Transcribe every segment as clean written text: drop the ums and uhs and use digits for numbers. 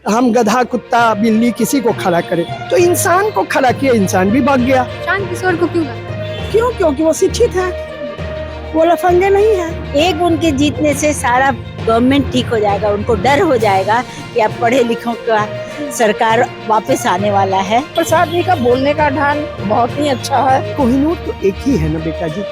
हम गधा कुत्ता बिल्ली किसी को खड़ा करे, तो इंसान को खड़ा किया, इंसान भी भाग गया। प्रशांत किशोर को क्यों लगता है? क्यों? क्योंकि वो शिक्षित है, वो लफंगे नहीं है। एक उनके जीतने से सारा गवर्नमेंट ठीक हो जाएगा, उनको डर हो जाएगा कि अब पढ़े लिखों का सरकार वापस आने वाला है। प्रसाद जी का बोलने का ढंग बहुत ही अच्छा है। कोहिनूर तो एक ही है ना बेटा जी,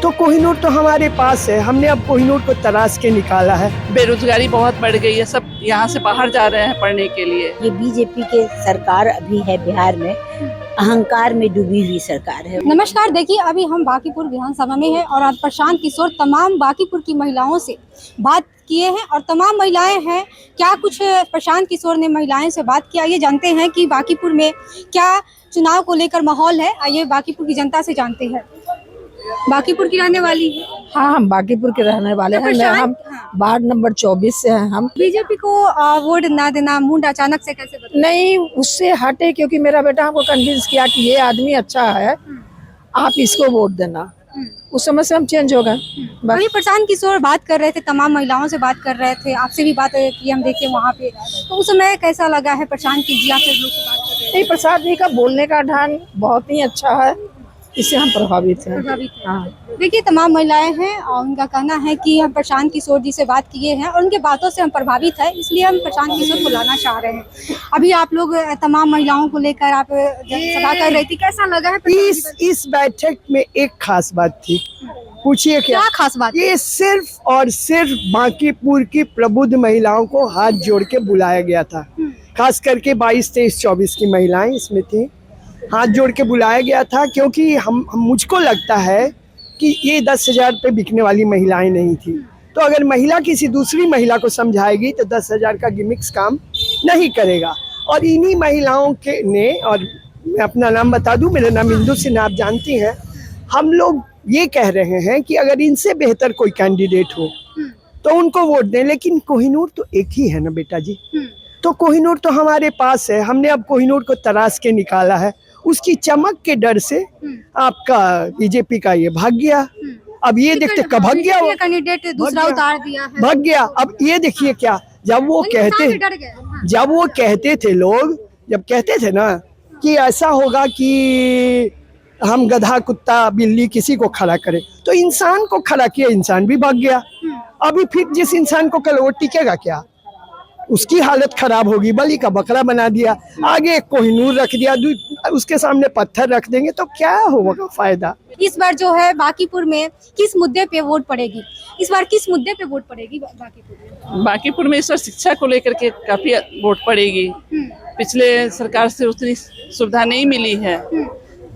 तो कोहिनूर तो हमारे पास है, हमने अब कोहिनूर को तराश के निकाला है। बेरोजगारी बहुत बढ़ गई है, सब यहाँ से बाहर जा रहे हैं पढ़ने के लिए। ये बीजेपी के सरकार अभी है बिहार में, अहंकार में डूबी हुई सरकार है। नमस्कार, देखिए अभी हम बांकीपुर विधानसभा में हैं और आज प्रशांत किशोर तमाम बांकीपुर की महिलाओं से बात किए हैं और तमाम महिलाएं हैं। क्या कुछ प्रशांत किशोर ने महिलाएं से बात किया, ये जानते हैं कि बांकीपुर में क्या चुनाव को लेकर माहौल है। आइए बांकीपुर की जनता से जानते हैं। बांकीपुर की रहने वाली है? हाँ, हम बांकीपुर के रहने वाले हैं। हम वार्ड नंबर 24 से हैं। हम बीजेपी को वोट ना देना मूड अचानक से कैसे बदला? नहीं, उससे हटे, क्योंकि मेरा बेटा हमको कन्विंस किया कि ये आदमी अच्छा है, आप इसको वोट देना। उस समय से हम चेंज हो गए। अभी प्रशांत किशोर बात कर रहे थे, तमाम महिलाओं से बात कर रहे थे, आपसे भी बात की हम देखे वहाँ पे, तो उस समय कैसा लगा है प्रशांत जी आपसे लोग से बात कर रहे थे? नहीं, प्रसाद जी का बोलने का ढंग बहुत ही अच्छा है, इससे हम प्रभावित हैं। हाँ, देखिए तमाम महिलाएं हैं और उनका कहना है कि हम प्रशांत किशोर जी से बात किए हैं और उनके बातों से हम प्रभावित हैं, इसलिए हम प्रशांत किशोर को लाना चाह रहे हैं। अभी आप लोग तमाम महिलाओं को लेकर आप सभा कर रही थी, कैसा लगा है? इस बैठक में एक खास बात थी, पूछिए क्या खास बात? ये सिर्फ और सिर्फ बांकीपुर की प्रबुद्ध महिलाओं को हाथ जोड़ के बुलाया गया था। खास करके 22, 23, 24 की महिलाएं इसमें थी, हाथ जोड़ के बुलाया गया था, क्योंकि मुझको लगता है कि ये 10,000 पे बिकने वाली महिलाएं नहीं थी। तो अगर महिला किसी दूसरी महिला को समझाएगी तो 10,000 का गिमिक्स काम नहीं करेगा। और इन्हीं महिलाओं के ने, और मैं अपना नाम बता दूं, मेरा नाम इंदु सिन्हा, आप जानती हैं, हम लोग ये कह रहे हैं कि अगर इनसे बेहतर कोई कैंडिडेट हो तो उनको वोट दें। लेकिन कोहिनूर तो एक ही है ना बेटा जी, तो कोहिनूर तो हमारे पास है, हमने अब कोहिनूर को तराश के निकाला है। उसकी चमक के डर से आपका बीजेपी का ये भाग गया। अब ये देखते कब भाग गया, वो कैंडिडेट दूसरा उतार दिया है, भाग गया। अब ये देखिए क्या, जब वो कहते थे लोग, जब कहते थे ना कि ऐसा होगा कि हम गधा कुत्ता बिल्ली किसी को खड़ा करे, तो इंसान को खड़ा किया, इंसान भी भाग गया। अभी फिर जिस इंसान को कल वो टिकेगा क्या, उसकी हालत खराब होगी। बलि का बकरा बना दिया, आगे कोहिनूर रख दिया, उसके सामने पत्थर रख देंगे तो क्या होगा फायदा। इस बार जो है बांकीपुर में किस मुद्दे पे वोट पड़ेगी? इस बार किस मुद्दे पे वोट पड़ेगी बांकीपुर में? बांकीपुर में इस बार शिक्षा को लेकर के काफी वोट पड़ेगी। पिछले सरकार से उतनी सुविधा नहीं मिली है,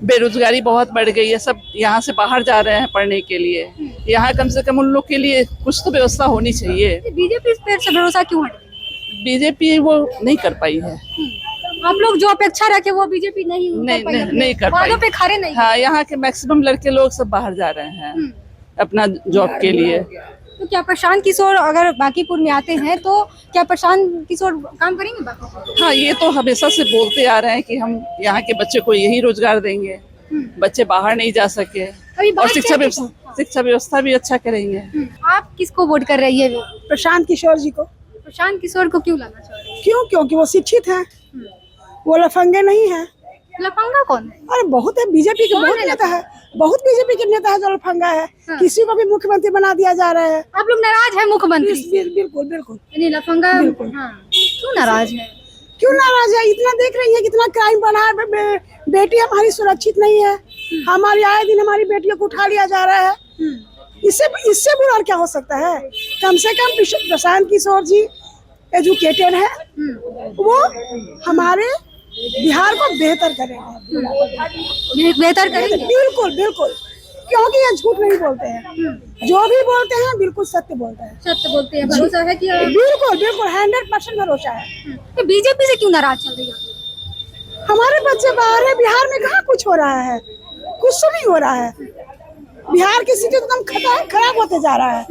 बेरोजगारी बहुत बढ़ गई है, सब यहाँ से बाहर जा रहे हैं पढ़ने के लिए। यहाँ कम से कम उन लोग के लिए कुछ तो व्यवस्था होनी चाहिए। बीजेपी पे से भरोसा क्यों हट? बीजेपी वो नहीं कर पाई है। आप लोग जो अपेक्षा रखे वो बीजेपी नहीं कर पाई, पे खरे नहीं। हाँ, यहाँ के मैक्सिमम लड़के लोग सब बाहर जा रहे हैं अपना जॉब के लिए। तो क्या प्रशांत किशोर अगर बांकीपुर में आते हैं तो क्या प्रशांत किशोर काम करेंगे बांकीपुर? हाँ, ये तो हमेशा से बोलते आ रहे हैं कि हम यहाँ के बच्चे को यही रोजगार देंगे, बच्चे बाहर नहीं जा सके, और शिक्षा व्यवस्था भी अच्छा करेंगे। आप किसको वोट कर रही है? प्रशांत किशोर जी को। प्रशांत किशोर को क्यों लाना चाह रहे हैं? क्यों? क्योंकि वो शिक्षित है, वो लफंगे नहीं है। लफंगा कौन है? अरे बहुत है, बीजेपी के बहुत नेता है, बहुत बीजेपी के नेता है जो लफंगा है। किसी को भी मुख्यमंत्री बना दिया जा रहा है। आप लोग नाराज है मुख्यमंत्री? बिल्कुल बिल्कुल। नहीं, लफंगा क्यों नाराज है? क्यों नाराज है? इतना देख रही है कितना क्राइम बढ़ा है, बेटी हमारी सुरक्षित नहीं है, हमारी आए दिन हमारी बेटियों को उठा लिया जा रहा है। इससे बुरा और क्या हो सकता है? कम से कम प्रशांत किशोर जी एजुकेटेड है, वो हमारे बिहार को बेहतर करेंगे, बेहतर करेंगे। बिल्कुल बिल्कुल, क्योंकि ये झूठ नहीं बोलते हैं, जो भी बोलते हैं बिल्कुल सत्य बोलते हैं। सत्य बोलते हैं, भरोसा है कि बिल्कुल बिल्कुल 100% भरोसा है। तो बीजेपी से क्यों नाराज चल रही है? हमारे बच्चे बाहर है, बिहार में कहाँ कुछ हो रहा है, कुछ तो नहीं हो रहा है। बिहार की स्थिति एकदम खराब होते जा रहा है,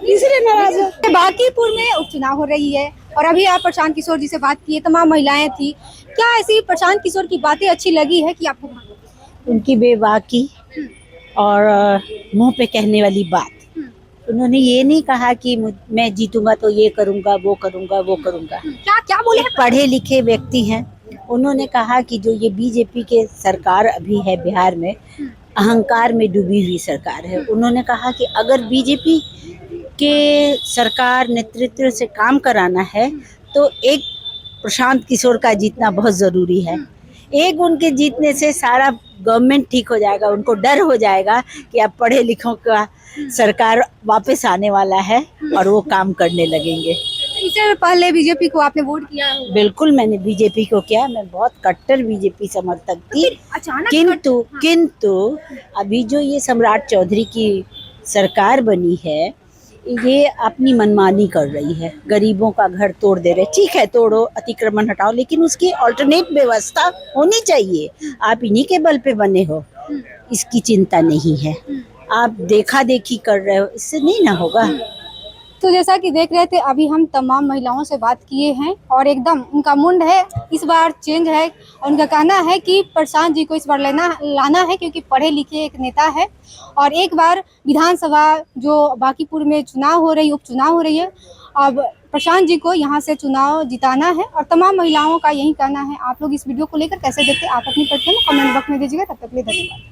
इसीलिए नाराज है। बांकीपुर में उपचुनाव हो रही है और अभी आप प्रशांत किशोर जी से बात किए, तमाम महिलाएं थी, क्या ऐसी प्रशांत किशोर की बातें अच्छी लगी है कि आपको? उनकी बेबाकी और मुंह पे कहने वाली बात उन्होंने ये नहीं कहा कि मैं जीतूंगा तो ये करूंगा वो करूंगा वो करूंगा। क्या क्या बोले हैं? पढ़े लिखे व्यक्ति हैं। उन्होंने कहा कि जो ये बीजेपी के सरकार अभी है बिहार में, अहंकार में डूबी हुई सरकार है। उन्होंने कहा कि अगर बीजेपी के सरकार नेतृत्व से काम कराना है तो एक प्रशांत किशोर का जीतना बहुत ज़रूरी है। एक उनके जीतने से सारा गवर्नमेंट ठीक हो जाएगा। उनको डर हो जाएगा कि अब पढ़े लिखों का सरकार वापस आने वाला है और वो काम करने लगेंगे। इससे पहले बीजेपी को आपने वोट किया है? बिल्कुल मैंने बीजेपी को किया। मैं बहुत कट्टर बीजेपी समर्थक थी। अचानक किंतु अभी जो ये सम्राट चौधरी की सरकार बनी है, ये अपनी मनमानी कर रही है। गरीबों का घर तोड़ दे रहे। ठीक है, तोड़ो, अतिक्रमण हटाओ, लेकिन उसकी ऑल्टरनेट व्यवस्था होनी चाहिए। आप इन्हीं के बल पे बने हो, इसकी चिंता नहीं है। आप देखा देखी कर रहे हो, इससे नहीं ना होगा। तो जैसा कि देख रहे थे, अभी हम तमाम महिलाओं से बात किए हैं और एकदम उनका मुंड है इस बार चेंज है। उनका कहना है कि प्रशांत जी को इस बार लाना है क्योंकि पढ़े लिखे एक नेता है और एक बार विधानसभा जो बांकीपुर में उपचुनाव हो रही है, अब प्रशांत जी को यहाँ से चुनाव जिताना है और तमाम महिलाओं का यही कहना है। आप लोग इस वीडियो को लेकर कैसे देखते हैं, आप अपनी प्रतिक्रिया कमेंट बॉक्स में दीजिएगा। तब तक के लिए धन्यवाद।